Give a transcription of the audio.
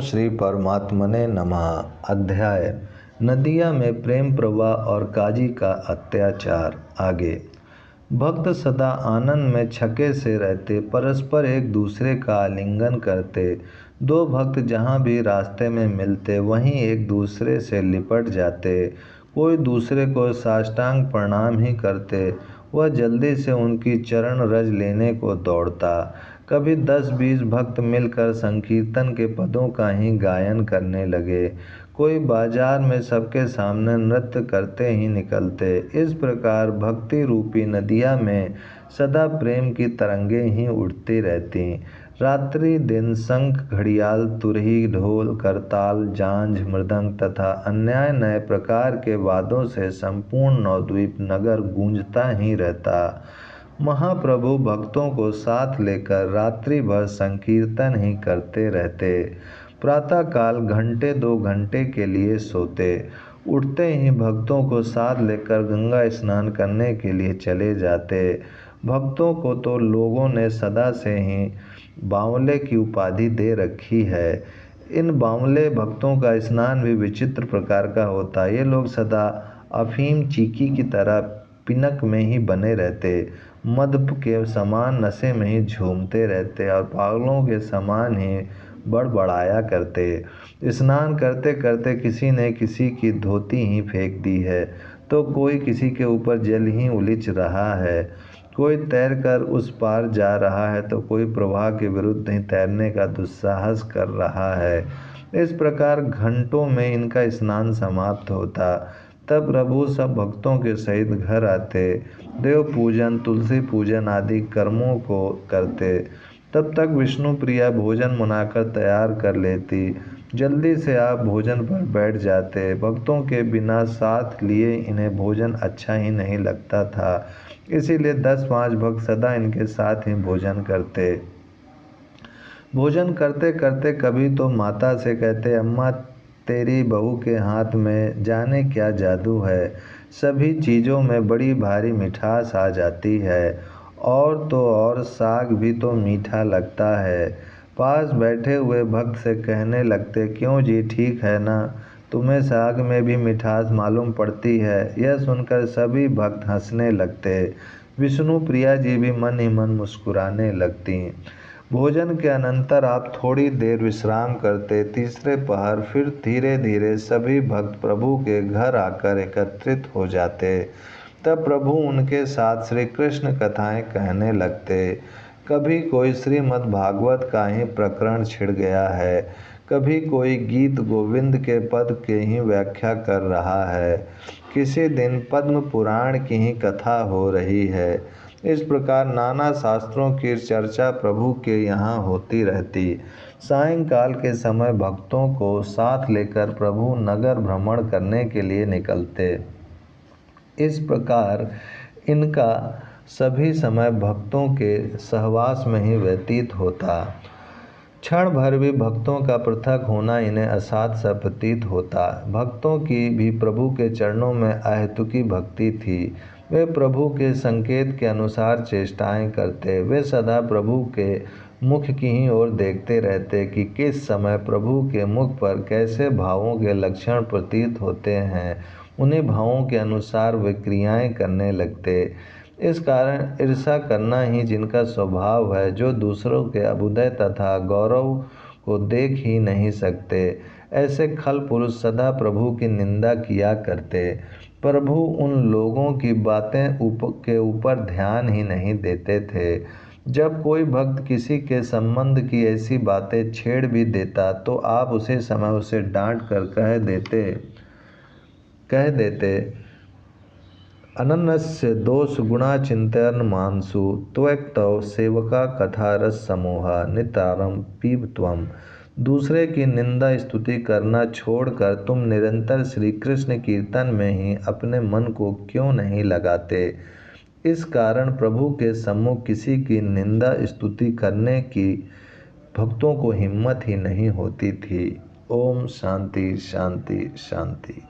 श्री परमात्मने नमः। अध्याय नदिया में प्रेम प्रवाह और काजी का अत्याचार। आगे भक्त सदा आनंद में छके से रहते, परस्पर एक दूसरे का आलिंगन करते। दो भक्त जहाँ भी रास्ते में मिलते वहीं एक दूसरे से लिपट जाते, कोई दूसरे को साष्टांग प्रणाम ही करते। वह जल्दी से उनकी चरण रज लेने को दौड़ता। कभी 10-20 भक्त मिलकर संकीर्तन के पदों का ही गायन करने लगे, कोई बाजार में सबके सामने नृत्य करते ही निकलते। इस प्रकार भक्ति रूपी नदिया में सदा प्रेम की तरंगें ही उठती रहती। रात्रि दिन शंख, घड़ियाल, तुरही, ढोल, करताल, झांझ, मृदंग तथा अन्य नए प्रकार के वाद्यों से संपूर्ण नवद्वीप नगर गूंजता ही रहता। महाप्रभु भक्तों को साथ लेकर रात्रि भर संकीर्तन ही करते रहते। प्रातःकाल घंटे 2 घंटे के लिए सोते, उठते ही भक्तों को साथ लेकर गंगा स्नान करने के लिए चले जाते। भक्तों को तो लोगों ने सदा से ही बावले की उपाधि दे रखी है। इन बावले भक्तों का स्नान भी विचित्र प्रकार का होता। ये लोग सदा अफीम चीकी की तरह पिनक में ही बने रहते, मद के समान नशे में ही झूमते रहते और पागलों के समान ही बड़बड़ाया करते। स्नान करते करते किसी ने किसी की धोती ही फेंक दी है, तो कोई किसी के ऊपर जल ही उलीच रहा है, कोई तैरकर उस पार जा रहा है तो कोई प्रवाह के विरुद्ध ही तैरने का दुस्साहस कर रहा है। इस प्रकार घंटों में इनका स्नान समाप्त होता। तब प्रभु सब भक्तों के सहित घर आते, देव पूजन, तुलसी पूजन आदि कर्मों को करते। तब तक विष्णु प्रिया भोजन बनाकर तैयार कर लेती। जल्दी से आप भोजन पर बैठ जाते। भक्तों के बिना साथ लिए इन्हें भोजन अच्छा ही नहीं लगता था, इसीलिए 10-5 भक्त सदा इनके साथ ही भोजन करते। भोजन करते करते कभी तो माता से कहते, अम्मा तेरी बहू के हाथ में जाने क्या जादू है, सभी चीज़ों में बड़ी भारी मिठास आ जाती है, और तो और साग भी तो मीठा लगता है। पास बैठे हुए भक्त से कहने लगते, क्यों जी ठीक है ना, तुम्हें साग में भी मिठास मालूम पड़ती है। यह सुनकर सभी भक्त हंसने लगते। विष्णु प्रिया जी भी मन ही मन मुस्कुराने लगती। भोजन के अनंतर आप थोड़ी देर विश्राम करते। तीसरे पहर फिर धीरे धीरे सभी भक्त प्रभु के घर आकर एकत्रित हो जाते। तब प्रभु उनके साथ श्री कृष्ण कथाएं कहने लगते। कभी कोई श्रीमद् भागवत का ही प्रकरण छिड़ गया है, कभी कोई गीत गोविंद के पद की ही व्याख्या कर रहा है, किसी दिन पद्म पुराण की ही कथा हो रही है। इस प्रकार नाना शास्त्रों की चर्चा प्रभु के यहाँ होती रहती। सायंकाल के समय भक्तों को साथ लेकर प्रभु नगर भ्रमण करने के लिए निकलते। इस प्रकार इनका सभी समय भक्तों के सहवास में ही व्यतीत होता। क्षण भर भी भक्तों का पृथक होना इन्हें असाध्य सा प्रतीत होता। भक्तों की भी प्रभु के चरणों में अहेतुकी भक्ति थी। वे प्रभु के संकेत के अनुसार चेष्टाएं करते। वे सदा प्रभु के मुख की ही ओर देखते रहते कि किस समय प्रभु के मुख पर कैसे भावों के लक्षण प्रतीत होते हैं। उन्हीं भावों के अनुसार वे क्रियाएं करने लगते। इस कारण ईर्षा करना ही जिनका स्वभाव है, जो दूसरों के अभ्युदय तथा गौरव को देख ही नहीं सकते, ऐसे खल पुरुष सदा प्रभु की निंदा किया करते। प्रभु उन लोगों की बातें के ऊपर ध्यान ही नहीं देते थे। जब कोई भक्त किसी के संबंध की ऐसी बातें छेड़ भी देता तो आप उसी समय उसे डांट कर कह देते, अनन्यस्य दोष गुणा चिंतन मानसु त्वक्तव सेवका कथा रस समूहा नितारम पीब त्वम। दूसरे की निंदा स्तुति करना छोड़कर तुम निरंतर श्री कृष्ण कीर्तन में ही अपने मन को क्यों नहीं लगाते। इस कारण प्रभु के सम्मुख किसी की निंदा स्तुति करने की भक्तों को हिम्मत ही नहीं होती थी। ओम शांति शांति शांति।